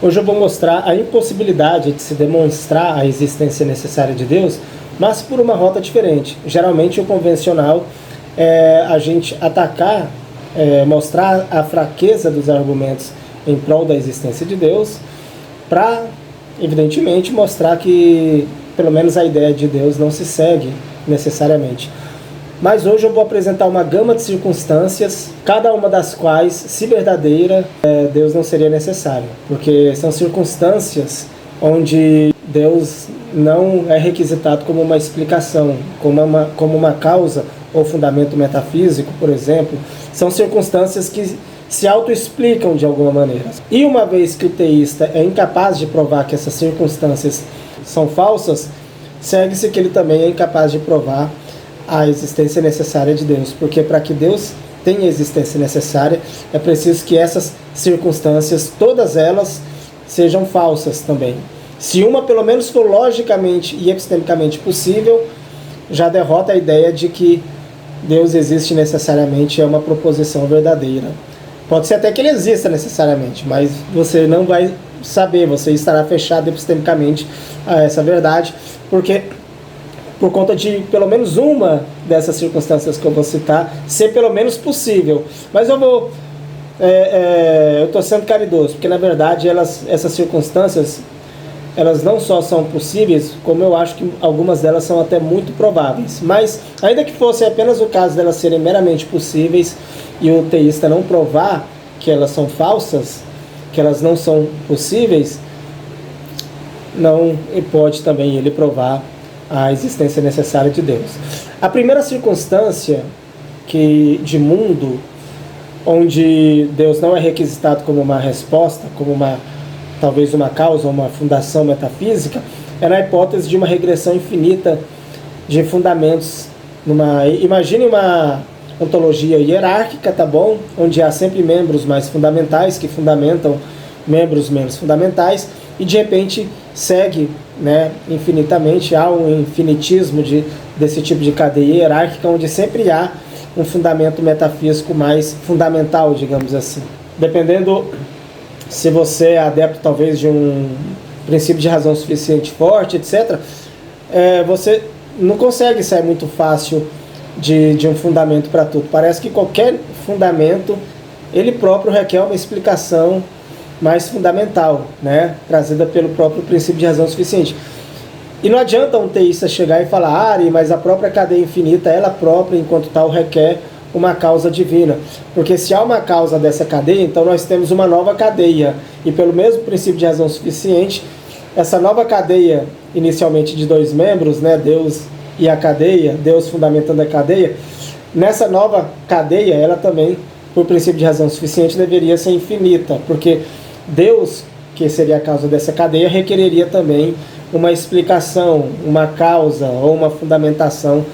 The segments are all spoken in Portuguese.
Hoje eu vou mostrar a impossibilidade de se demonstrar a existência necessária de Deus, mas por uma rota diferente. Geralmente o convencional é a gente atacar, mostrar a fraqueza dos argumentos em prol da existência de Deus, para, evidentemente, mostrar que pelo menos a ideia de Deus não se segue necessariamente. Mas hoje eu vou apresentar uma gama de circunstâncias, cada uma das quais, se verdadeira, Deus não seria necessário. Porque são circunstâncias onde Deus não é requisitado como uma explicação, como uma causa ou fundamento metafísico, por exemplo. São circunstâncias que se autoexplicam de alguma maneira. E uma vez que o teísta é incapaz de provar que essas circunstâncias são falsas, segue-se que ele também é incapaz de provar a existência necessária de Deus, porque para que Deus tenha a existência necessária, é preciso que essas circunstâncias, todas elas, sejam falsas também. Se uma pelo menos for logicamente e epistemicamente possível, já derrota a ideia de que Deus existe necessariamente, é uma proposição verdadeira. Pode ser até que ele exista necessariamente, mas você não vai saber, você estará fechado epistemicamente a essa verdade, porque por conta de pelo menos uma dessas circunstâncias que eu vou citar ser pelo menos possível. Mas eu estou sendo caridoso, porque na verdade essas circunstâncias, elas não só são possíveis, como eu acho que algumas delas são até muito prováveis. Mas ainda que fosse apenas o caso delas serem meramente possíveis e o teísta não provar que elas são falsas, que elas não são possíveis, não pode também ele provar a existência necessária de Deus. A primeira circunstância de mundo onde Deus não é requisitado como uma resposta, como talvez uma causa ou uma fundação metafísica, é na hipótese de uma regressão infinita de fundamentos. Imagine uma ontologia hierárquica, tá bom? Onde há sempre membros mais fundamentais que fundamentam membros menos fundamentais, e de repente segue, infinitamente. Há um infinitismo desse tipo de cadeia hierárquica, onde sempre há um fundamento metafísico mais fundamental, digamos assim. Dependendo se você é adepto talvez de um princípio de razão suficiente forte, etc., você não consegue sair muito fácil de um fundamento para tudo. Parece que qualquer fundamento, ele próprio requer uma explicação mais fundamental, trazida pelo próprio princípio de razão suficiente. E não adianta um teísta chegar e falar, mas a própria cadeia infinita, ela própria, enquanto tal, requer uma causa divina. Porque se há uma causa dessa cadeia, então nós temos uma nova cadeia. E pelo mesmo princípio de razão suficiente, essa nova cadeia, inicialmente de dois membros, Deus e a cadeia, Deus fundamentando a cadeia, nessa nova cadeia, ela também, por princípio de razão suficiente, deveria ser infinita, porque Deus, que seria a causa dessa cadeia, requereria também uma explicação, uma causa ou uma fundamentação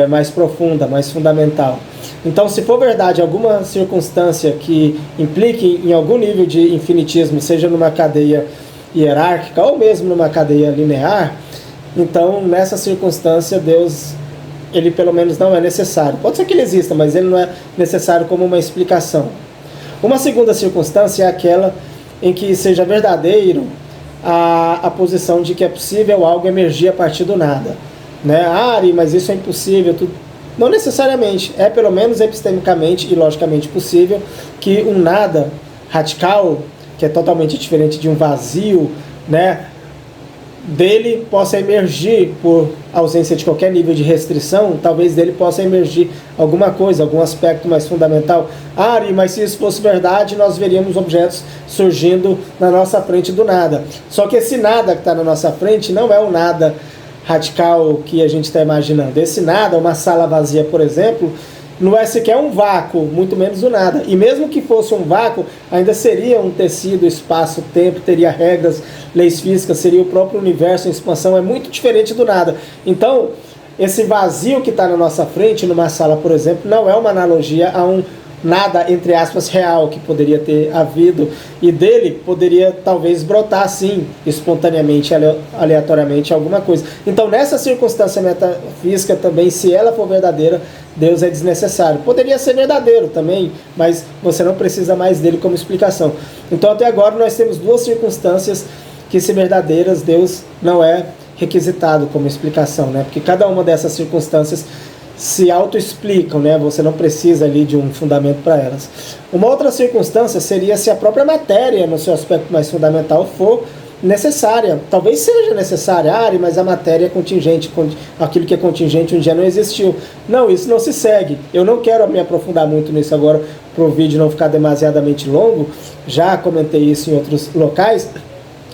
mais profunda, mais fundamental. Então, se for verdade alguma circunstância que implique em algum nível de infinitismo, seja numa cadeia hierárquica ou mesmo numa cadeia linear, então nessa circunstância Deus, ele pelo menos não é necessário. Pode ser que ele exista, mas ele não é necessário como uma explicação. Uma segunda circunstância é aquela em que seja verdadeiro a posição de que é possível algo emergir a partir do nada. Mas isso é impossível. Não necessariamente. É pelo menos epistemicamente e logicamente possível que um nada radical, que é totalmente diferente de um vazio, dele possa emergir, por ausência de qualquer nível de restrição, talvez dele possa emergir alguma coisa, algum aspecto mais fundamental. Mas se isso fosse verdade, nós veríamos objetos surgindo na nossa frente do nada. Só que esse nada que está na nossa frente não é o nada radical que a gente está imaginando. Esse nada, uma sala vazia, por exemplo, não é sequer um vácuo, muito menos o nada. E mesmo que fosse um vácuo, ainda seria um tecido, espaço, tempo, teria regras, leis físicas, seria o próprio universo em expansão, é muito diferente do nada. Então, esse vazio que está na nossa frente, numa sala, por exemplo, não é uma analogia a um nada, entre aspas, real que poderia ter havido, e dele poderia talvez brotar, sim, espontaneamente, aleatoriamente, alguma coisa. Então, nessa circunstância metafísica também, se ela for verdadeira, Deus é desnecessário. Poderia ser verdadeiro também, mas você não precisa mais dele como explicação. Então, até agora, nós temos duas circunstâncias que, se verdadeiras, Deus não é requisitado como explicação, né? Porque cada uma dessas circunstâncias se auto-explicam, né? Você não precisa ali de um fundamento para elas. Uma outra circunstância seria se a própria matéria, no seu aspecto mais fundamental, for necessária. Talvez seja necessária, mas a matéria é contingente, aquilo que é contingente um dia não existiu. Não, isso não se segue. Eu não quero me aprofundar muito nisso agora, para o vídeo não ficar demasiadamente longo, já comentei isso em outros locais,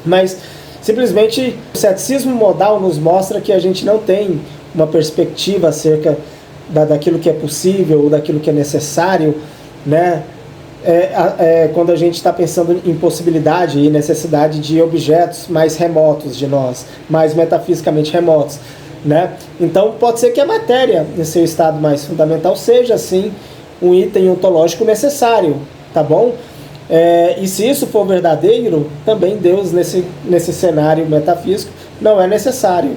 mas simplesmente o ceticismo modal nos mostra que a gente não tem uma perspectiva acerca daquilo que é possível ou daquilo que é necessário, né? Quando a gente está pensando em possibilidade e necessidade de objetos mais remotos de nós, mais metafisicamente remotos, né? Então pode ser que a matéria, em seu estado mais fundamental, seja assim um item ontológico necessário, tá bom? E se isso for verdadeiro, também Deus nesse cenário metafísico não é necessário,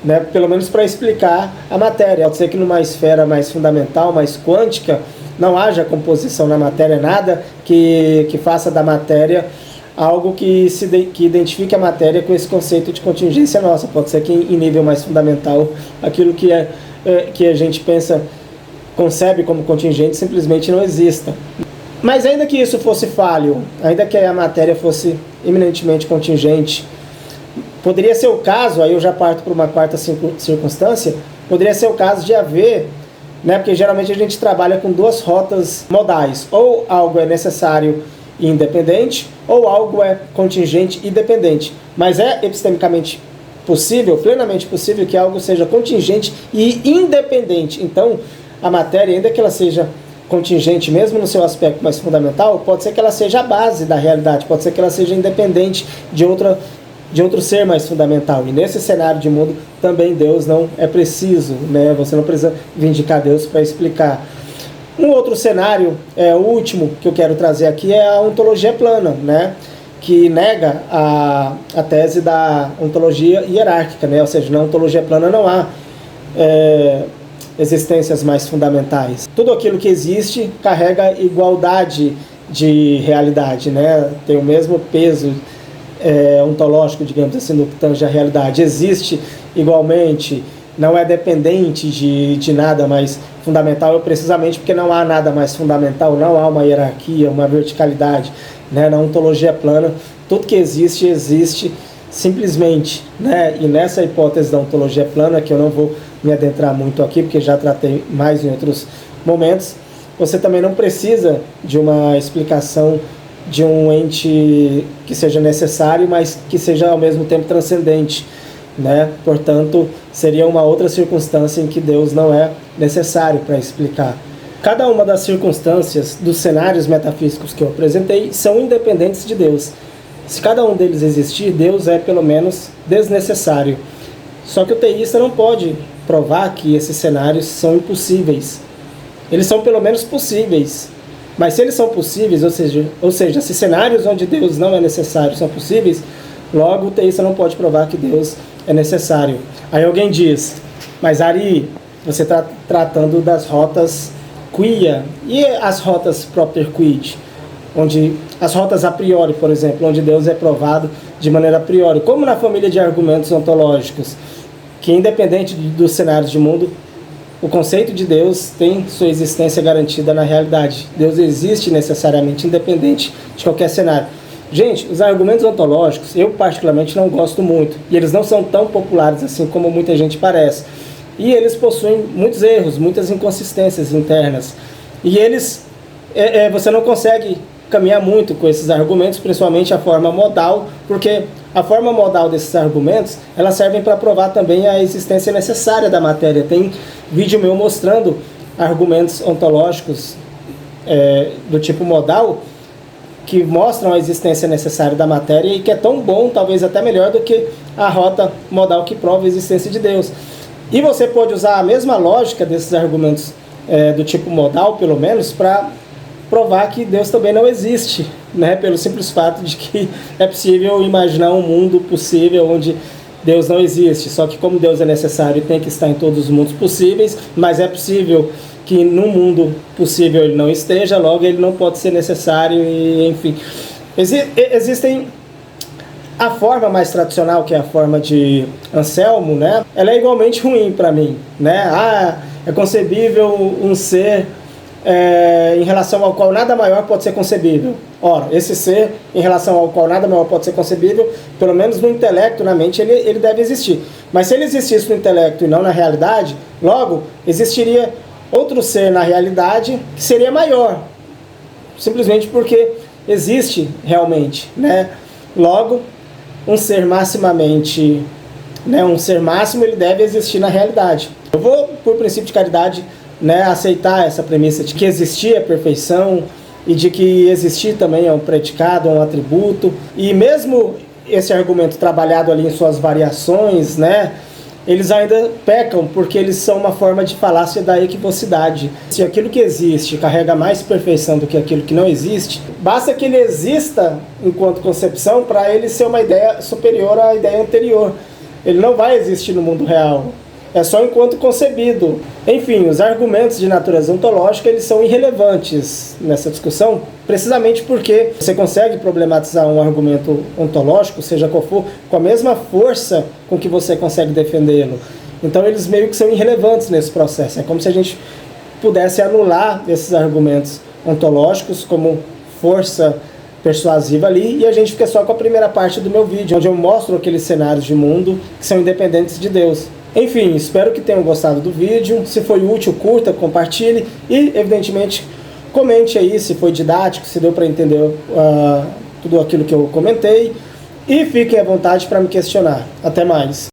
né? Pelo menos para explicar a matéria. Pode ser que numa esfera mais fundamental, mais quântica, não haja composição na matéria, nada que faça da matéria algo que identifique a matéria com esse conceito de contingência nossa. Pode ser que em nível mais fundamental, aquilo que a gente pensa, concebe como contingente, simplesmente não exista. Mas ainda que isso fosse falho, ainda que a matéria fosse eminentemente contingente, poderia ser o caso, aí eu já parto para uma quarta circunstância, poderia ser o caso de haver, né, porque geralmente a gente trabalha com duas rotas modais, ou algo é necessário e independente, ou algo é contingente e dependente. Mas é epistemicamente possível, plenamente possível, que algo seja contingente e independente. Então, a matéria, ainda que ela seja contingente, mesmo no seu aspecto mais fundamental, pode ser que ela seja a base da realidade, pode ser que ela seja independente de outro ser mais fundamental. E nesse cenário de mundo, também Deus não é preciso, né? Você não precisa vindicar Deus para explicar. Um outro cenário, o último que eu quero trazer aqui, é a ontologia plana, né? Que nega a tese da ontologia hierárquica, né? Ou seja, na ontologia plana não há existências mais fundamentais. Tudo aquilo que existe carrega igualdade de realidade, né? Tem o mesmo peso ontológico, digamos assim, no que tange a realidade. Existe igualmente, não é dependente de nada mais fundamental, precisamente porque não há nada mais fundamental, não há uma hierarquia, uma verticalidade, né? Na ontologia plana, tudo que existe, existe simplesmente, né? E nessa hipótese da ontologia plana, que eu não vou me adentrar muito aqui, porque já tratei mais em outros momentos, você também não precisa de uma explicação de um ente que seja necessário, mas que seja ao mesmo tempo transcendente, né? Portanto, seria uma outra circunstância em que Deus não é necessário para explicar. Cada uma das circunstâncias dos cenários metafísicos que eu apresentei são independentes de Deus. Se cada um deles existir, Deus é pelo menos desnecessário. Só que o teísta não pode provar que esses cenários são impossíveis. Eles são pelo menos possíveis. Mas se eles são possíveis, ou seja, se cenários onde Deus não é necessário são possíveis, logo o teísta não pode provar que Deus é necessário. Aí alguém diz, mas Ari, você está tratando das rotas quia, e as rotas propter quid? Onde as rotas a priori, por exemplo, onde Deus é provado de maneira a priori, como na família de argumentos ontológicos, que independente dos cenários de mundo, o conceito de Deus tem sua existência garantida na realidade. Deus existe necessariamente, independente de qualquer cenário. Gente, os argumentos ontológicos, eu particularmente não gosto muito. E eles não são tão populares assim como muita gente parece. E eles possuem muitos erros, muitas inconsistências internas. E eles, você não consegue caminhar muito com esses argumentos, principalmente a forma modal, porque a forma modal desses argumentos, elas servem para provar também a existência necessária da matéria. Tem vídeo meu mostrando argumentos ontológicos do tipo modal, que mostram a existência necessária da matéria e que é tão bom, talvez até melhor do que a rota modal que prova a existência de Deus. E você pode usar a mesma lógica desses argumentos do tipo modal, pelo menos, para provar que Deus também não existe, né? Pelo simples fato de que é possível imaginar um mundo possível onde Deus não existe. Só que como Deus é necessário e tem que estar em todos os mundos possíveis, mas é possível que num mundo possível ele não esteja, logo ele não pode ser necessário, e, enfim. Existem a forma mais tradicional, que é a forma de Anselmo, né? Ela é igualmente ruim para mim, né? É concebível um ser em relação ao qual nada maior pode ser concebível. Ora, esse ser em relação ao qual nada maior pode ser concebível, pelo menos no intelecto, na mente, ele deve existir. Mas se ele existisse no intelecto e não na realidade, logo existiria outro ser na realidade que seria maior, simplesmente porque existe realmente, né? Logo, um ser maximamente, né, um ser máximo, ele deve existir na realidade. Eu vou, por princípio de caridade, né, aceitar essa premissa de que existir é perfeição e de que existir também é um predicado, um atributo. E mesmo esse argumento trabalhado ali em suas variações, né, eles ainda pecam porque eles são uma forma de falácia da equivocidade. Se aquilo que existe carrega mais perfeição do que aquilo que não existe, basta que ele exista enquanto concepção para ele ser uma ideia superior à ideia anterior. Ele não vai existir no mundo real. É só enquanto concebido. Enfim, os argumentos de natureza ontológica, eles são irrelevantes nessa discussão, precisamente porque você consegue problematizar um argumento ontológico, seja qual for, com a mesma força com que você consegue defendê-lo. Então eles meio que são irrelevantes nesse processo. É como se a gente pudesse anular esses argumentos ontológicos como força persuasiva ali, e a gente fica só com a primeira parte do meu vídeo, onde eu mostro aqueles cenários de mundo que são independentes de Deus. Enfim, espero que tenham gostado do vídeo. Se foi útil, curta, compartilhe e, evidentemente, comente aí se foi didático, se deu para entender tudo aquilo que eu comentei. E fiquem à vontade para me questionar. Até mais!